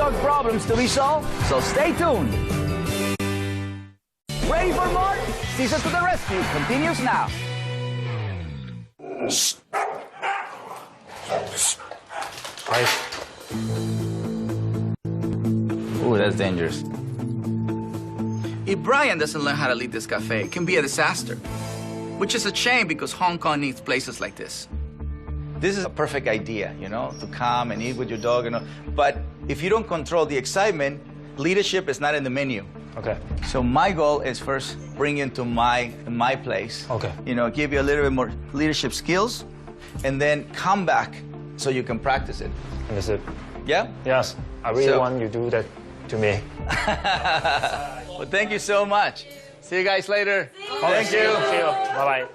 dog problems to be solved, so stay tuned. Ready for more? Cesar to the rescue continues now. Ooh, that's dangerous. If Brian doesn't learn how to lead this cafe, it can be a disaster. Which is a shame because Hong Kong needs places like this. This is a perfect idea, you know, to come and eat with your dog, you know. But if you don't control the excitement, leadership is not in the menu. Okay. So my goal is first bring you into my place. Okay. You know, give you a little bit more leadership skills, and then come back so you can practice it. Understood. Yeah? Yes. I really want you to do that to me. Well, thank you so much. See you guys later. Thank you. See you. Bye-bye.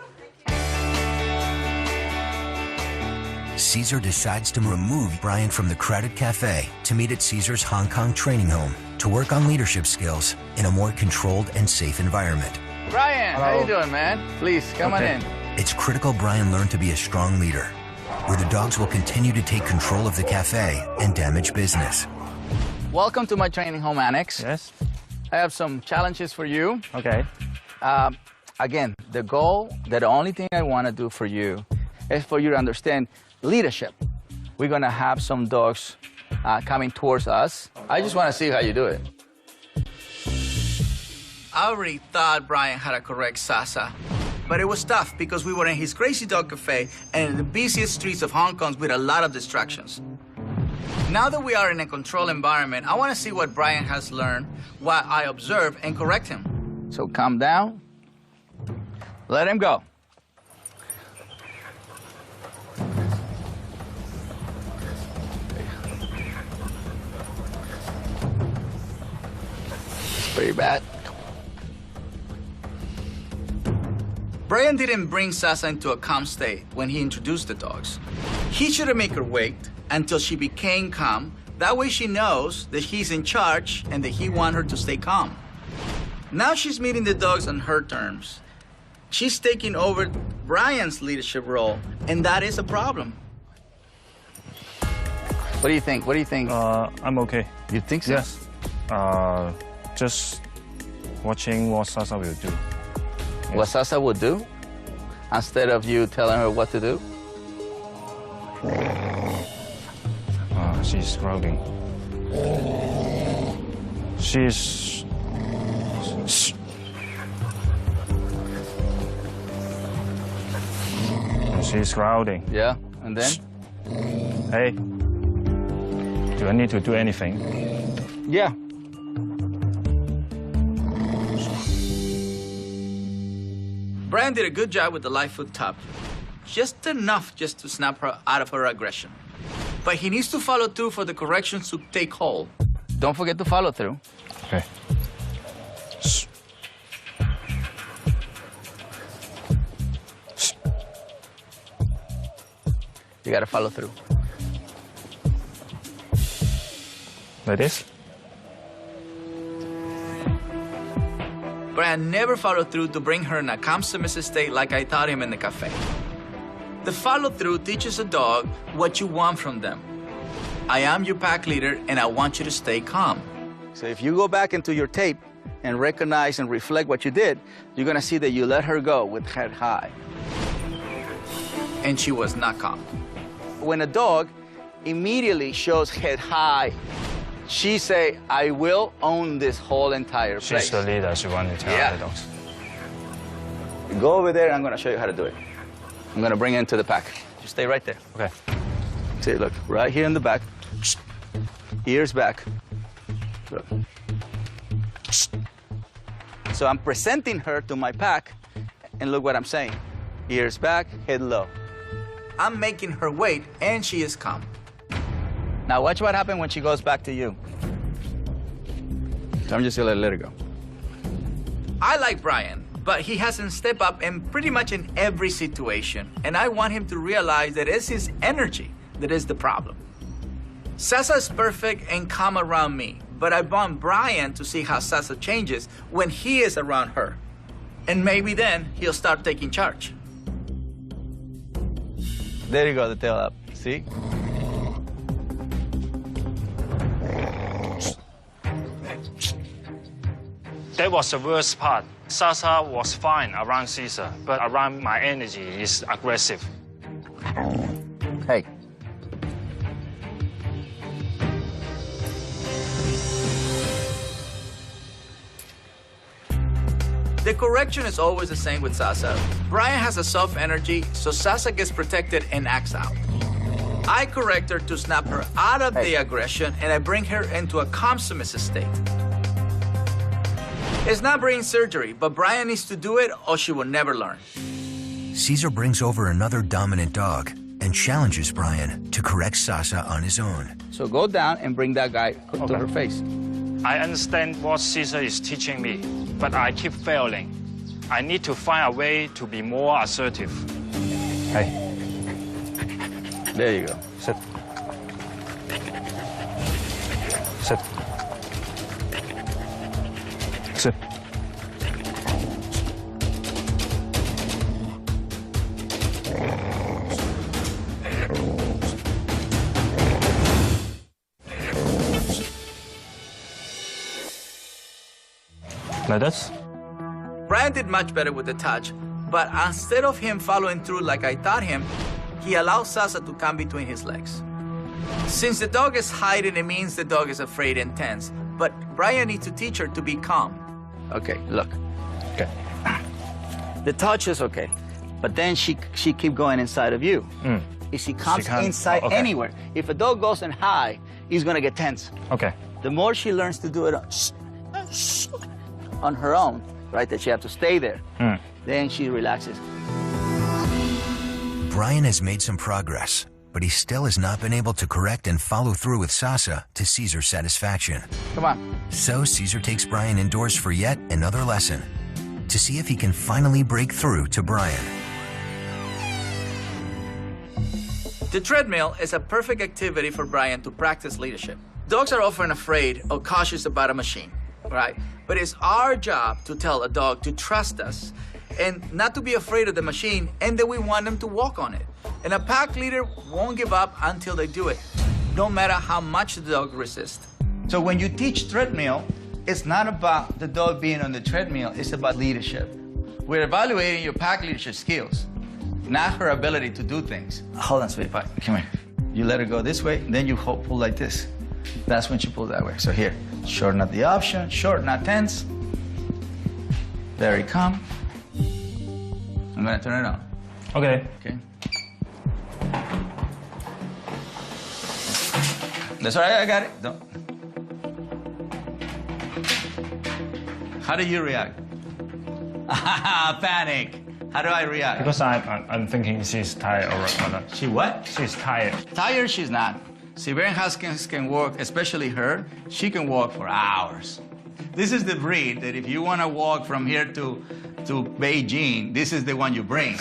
Cesar decides to remove Brian from the crowded cafe to meet at Cesar's Hong Kong training home to work on leadership skills in a more controlled and safe environment. Brian, how you doing, man? Please, come on in. It's critical Brian learn to be a strong leader, where the dogs will continue to take control of the cafe and damage business. Welcome to my training home annex. Yes. I have some challenges for you. Okay. Again, the only thing I want to do for you is for you to understand leadership. We're going to have some dogs coming towards us. I just want to see how you do it. I already thought Brian had to correct Cesar, but it was tough because we were in his crazy dog cafe and in the busiest streets of Hong Kong with a lot of distractions. Now that we are in a controlled environment, I want to see what Brian has learned, what I observe, and correct him. So calm down. Let him go. It's pretty bad. Brian didn't bring Cesar into a calm state when he introduced the dogs. He should have made her wait until she became calm. That way she knows that he's in charge and that he wants her to stay calm. Now she's meeting the dogs on her terms. She's taking over Brian's leadership role, and that is a problem. What do you think? What do you think? I'm okay. You think so? Yes. Just watching what Cesar will do. What Cesar would do? Instead of you telling her what to do? She's growling. She's growling. Yeah, and then? Hey, do I need to do anything? Yeah. Brian did a good job with the light foot tub. Just enough just to snap her out of her aggression. But he needs to follow through for the corrections to take hold. Don't forget to follow through. Okay. You gotta follow through. Like this? Brian never followed through to bring her in a calm, submissive state like I taught him in the cafe. The follow-through teaches a dog what you want from them. I am your pack leader, and I want you to stay calm. So if you go back into your tape and recognize and reflect what you did, you're gonna see that you let her go with head high. And she was not calm. When a dog immediately shows head high, she say, I will own this whole entire place. She's the leader. She wants to tell Yeah. the dogs. Go over there, and I'm gonna show you how to do it. I'm gonna bring it into the pack. Just stay right there. Okay. See, look, right here in the back. Ears back. Look. So I'm presenting her to my pack, and look what I'm saying. Ears back, head low. I'm making her wait, and she is calm. Now watch what happens when she goes back to you. So I'm just gonna let her go. I like Brian, but he hasn't stepped up in pretty much in every situation. And I want him to realize that it's his energy that is the problem. Cesar is perfect and calm around me, but I want Brian to see how Cesar changes when he is around her. And maybe then he'll start taking charge. There you go, the tail up. See? That was the worst part. Sasa was fine around Cesar, but around my energy is aggressive. Hey. The correction is always the same with Sasa. Brian has a soft energy, so Sasa gets protected and acts out. I correct her to snap her out of the aggression, and I bring her into a calm, submissive state. It's not brain surgery, but Brian needs to do it or she will never learn. Cesar brings over another dominant dog and challenges Brian to correct Sasa on his own. So go down and bring that guy to her face. I understand what Cesar is teaching me, but I keep failing. I need to find a way to be more assertive. Hey. There you go. Sit. Sit. Sit. Like this? Brian did much better with the touch, but instead of him following through like I taught him, he allowed Sasa to come between his legs. Since the dog is hiding, it means the dog is afraid and tense, but Brian needs to teach her to be calm. Okay, look. Okay. The touch is okay, but then she keep going inside of you. If she comes inside anywhere, if a dog goes in high, he's gonna get tense. Okay. The more she learns to do it on her own, right, that she has to stay there, then she relaxes. Brian has made some progress, but he still has not been able to correct and follow through with Sasa to Cesar's satisfaction. Come on. So Cesar takes Brian indoors for yet another lesson to see if he can finally break through to Brian. The treadmill is a perfect activity for Brian to practice leadership. Dogs are often afraid or cautious about a machine, right? But it's our job to tell a dog to trust us and not to be afraid of the machine, and that we want them to walk on it. And a pack leader won't give up until they do it, no matter how much the dog resists. So when you teach treadmill, it's not about the dog being on the treadmill, it's about leadership. We're evaluating your pack leadership skills, not her ability to do things. Hold on, sweetie pie, come here. You let her go this way, then you pull like this. That's when she pulls that way. So here, shorten up the option, short, not tense. Very calm. I'm gonna turn it on. Okay. Okay. That's all right, I got it. Don't. How do you react? Panic. How do I react? Because I'm thinking she's tired or not. She what? She's tired. Tired, she's not. Siberian Huskies can walk, especially her, she can walk for hours. This is the breed that if you want to walk from here to Beijing, this is the one you bring.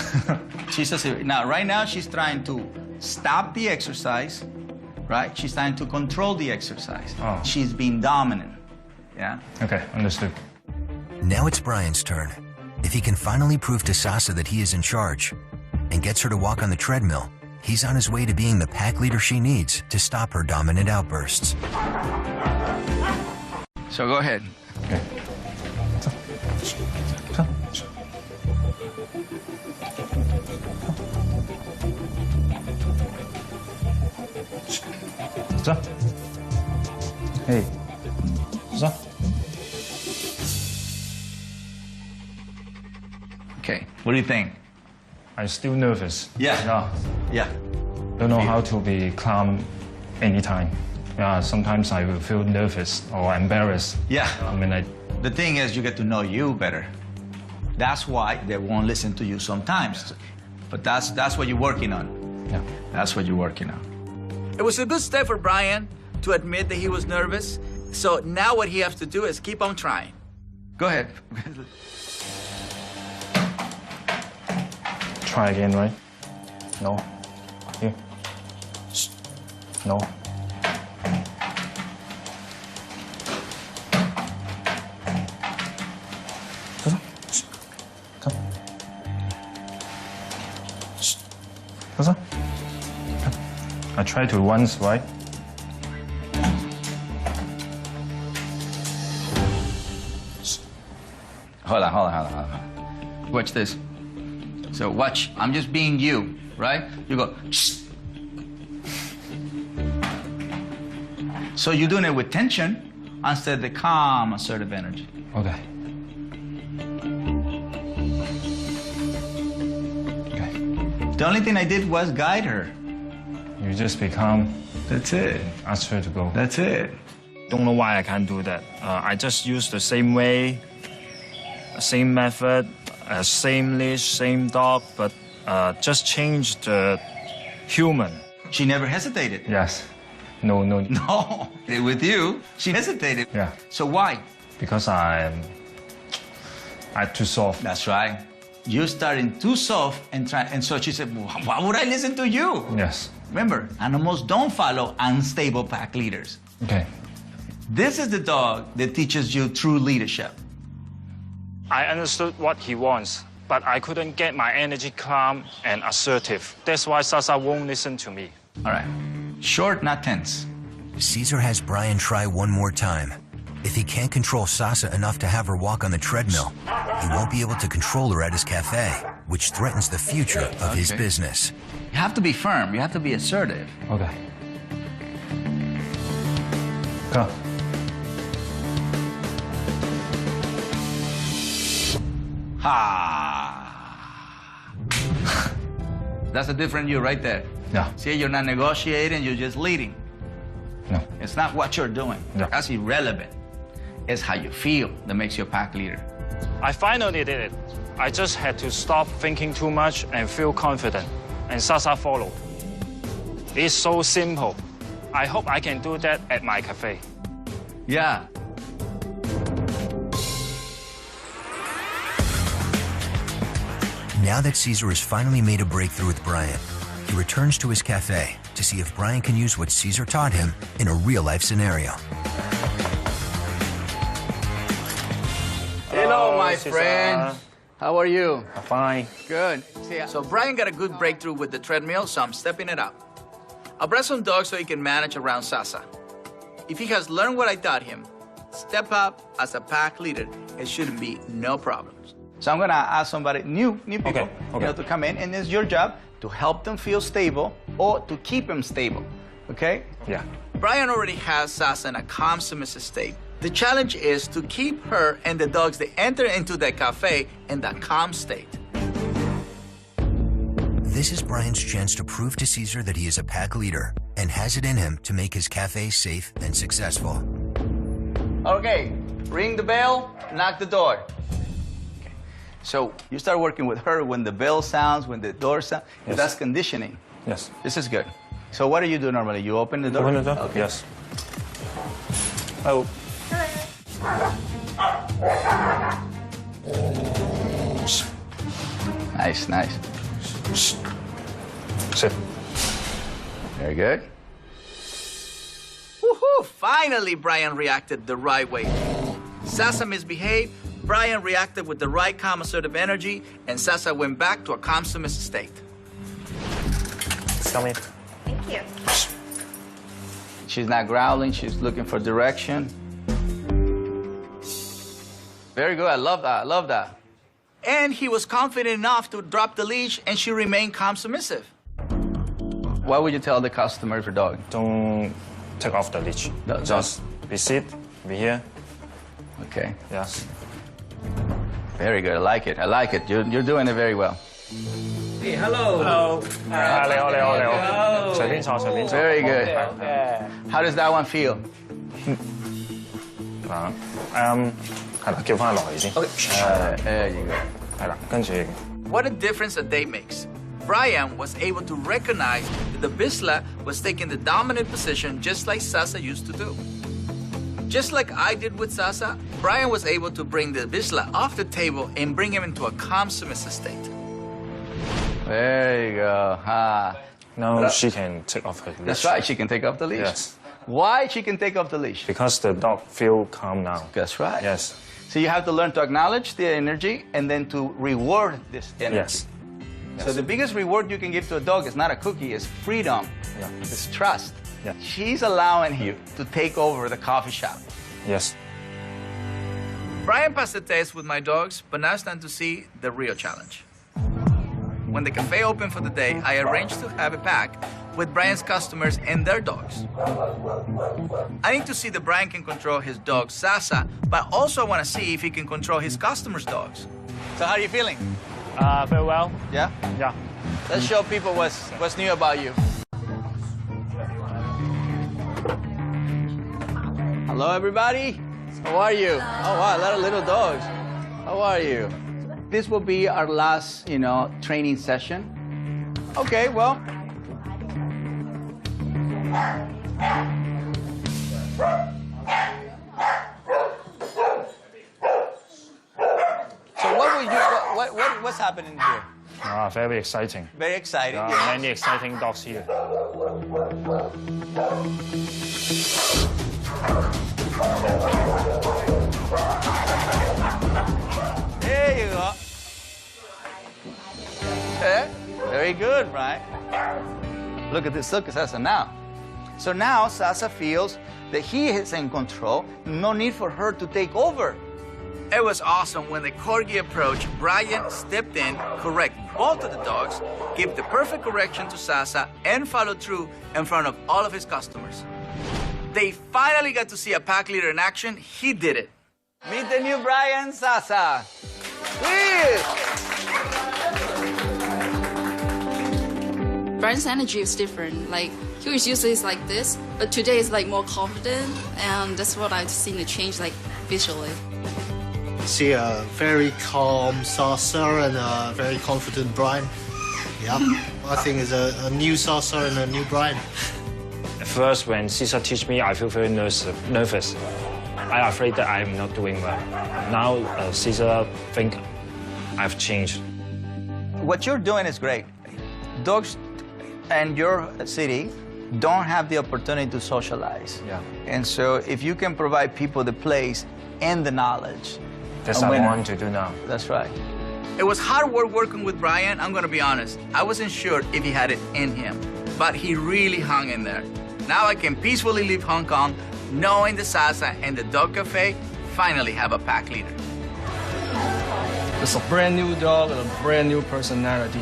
Now, right now, she's trying to stop the exercise, right? She's trying to control the exercise. Oh. She's being dominant, yeah? Okay, understood. Now it's Brian's turn. If he can finally prove to Sasa that he is in charge and gets her to walk on the treadmill, he's on his way to being the pack leader she needs to stop her dominant outbursts. So go ahead. Okay. So. Hey. So. Okay, what do you think? I'm still nervous. Yeah. Yeah. Don't know how to be calm anytime. Yeah, sometimes I will feel nervous or embarrassed. Yeah. I mean, The thing is, you get to know you better. That's why they won't listen to you sometimes. But that's what you're working on. yeah. That's what you're working on. It was a good step for Brian to admit that he was nervous. So now what he has to do is keep on trying. Go ahead. Try again, right? No. Here. No. Come. Come. I tried to once, right? hold on. Watch this. So watch, I'm just being you, right? You go, shh. So you're doing it with tension instead of the calm, assertive energy. Okay. Okay. The only thing I did was guide her. You just become. That's it. Ask her to go. That's it. Don't know why I can't do that. I just use the same way, same method, same leash, same dog, but just change the human. She never hesitated. Yes. No. No, with you, she hesitated. Yeah. So why? Because I'm too soft. That's right. You're starting too soft and so she said, well, why would I listen to you? Yes. Remember, animals don't follow unstable pack leaders. Okay. This is the dog that teaches you true leadership. I understood what he wants, but I couldn't get my energy calm and assertive. That's why Sasa won't listen to me. All right. Short, not tense. Cesar has Brian try one more time. If he can't control Sasa enough to have her walk on the treadmill, he won't be able to control her at his cafe, which threatens the future of his business. You have to be firm. You have to be assertive. Okay. Go. Ha! That's a different you right there. Yeah. See, you're not negotiating, you're just leading. No. It's not what you're doing. Yeah. That's irrelevant. It's how you feel that makes you a pack leader. I finally did it. I just had to stop thinking too much and feel confident. And Sasa followed. It's so simple. I hope I can do that at my cafe. Yeah. Now that Cesar has finally made a breakthrough with Brian, he returns to his cafe to see if Brian can use what Cesar taught him in a real-life scenario. Hello, my Cesar. friend. How are you? Fine. Good. So Brian got a good breakthrough with the treadmill, so I'm stepping it up. I brought some dogs so he can manage around Sasa. If he has learned what I taught him, step up as a pack leader, it shouldn't be no problems. So I'm gonna ask somebody new people, Okay. you know, to come in, and it's your job to help them feel stable or to keep them stable. Okay? Yeah. Brian already has Sasa in a calm, submissive state. The challenge is to keep her and the dogs that enter into the cafe in that calm state. This is Brian's chance to prove to Cesar that he is a pack leader and has it in him to make his cafe safe and successful. Okay. Ring the bell, knock the door. Okay. So you start working with her when the bell sounds, when the door sounds. Yes. That's conditioning. Yes. This is good. So what do you do normally? You open the door? Open the door? Okay. Yes. Oh. Nice, nice. Sit. Very good. Woohoo! Finally, Brian reacted the right way. Sasa misbehaved, Brian reacted with the right calm, assertive energy, and Sasa went back to a calm, submissive state. Come in. Thank you. She's not growling, she's looking for direction. Very good, I love that, I love that. And he was confident enough to drop the leash, and she remained calm, submissive. What would you tell the customer of your dog? Don't take off the leash. Don't. Just be sit, be here. Okay, Yes. very good, I like it, I like it. You're doing it very well. Hey, hello. Hello. 你好，你好，你好。隨便坐，隨便坐。 Very good. Okay. How does that one feel? 係啦，叫翻落嚟先。There you go. 係啦，跟住 What a difference a day makes. Brian was able to recognize that the Bisla was taking the dominant position just like Sasa used to do. Just like I did with Sasa, Brian was able to bring the Bisla off the table and bring him into a calm, submissive state. There you go. now she can take off her leash. That's right, she can take off the leash. Yes. Why she can take off the leash? Because the dog feel calm now. That's right. Yes. So you have to learn to acknowledge the energy and then to reward this energy. Yes. So the biggest reward you can give to a dog is not a cookie, it's freedom. Yeah. It's trust. Yeah. She's allowing you to take over the coffee shop. Yes. Brian passed the test with my dogs, but now it's time to see the real challenge. When the cafe opened for the day, I arranged to have a pack with Brian's customers and their dogs. I need to see that Brian can control his dog, Sasa, but also I want to see if he can control his customers' dogs. So how are you feeling? Very well. Yeah? Yeah. Let's show people what's new about you. Hello, everybody. How are you? Oh, wow, a lot of little dogs. How are you? This will be our last, training session. Okay, well. So what's happening here? Very exciting. Very exciting. Many exciting dogs here. There you go. Okay. Very good, right? Look at this. Look at Sasa now. So now Sasa feels that he is in control. No need for her to take over. It was awesome when the corgi approached. Brian stepped in, correct both of the dogs, gave the perfect correction to Sasa, and followed through in front of all of his customers. They finally got to see a pack leader in action. He did it. Meet the new Brian, Sasa. Please. Brian's energy is different. Like, he was usually like this, but today is like more confident, and that's what I've seen the change, like, visually. See a very calm Cesar and a very confident Brian. Yeah, I think it's a new Cesar and a new Brian. At first, when Cesar teach me, I feel very nervous. I'm afraid that I'm not doing well. Now, Cesar think I've changed. What you're doing is great. Dogs in your city don't have the opportunity to socialize. Yeah. And so if you can provide people the place and the knowledge, That's a what I winner. want to do now. That's right. It was hard work working with Brian, I'm gonna be honest. I wasn't sure if he had it in him, but he really hung in there. Now I can peacefully leave Hong Kong knowing the Sasa and the dog cafe finally have a pack leader. It's a brand new dog and a brand new personality.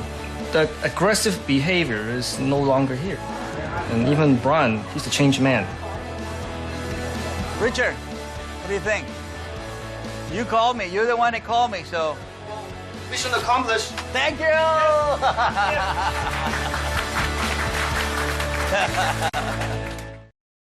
The aggressive behavior is no longer here. And even Brian, he's a changed man. Richard, what do you think? You called me. You're the one that called me, so. Mission accomplished. Thank you!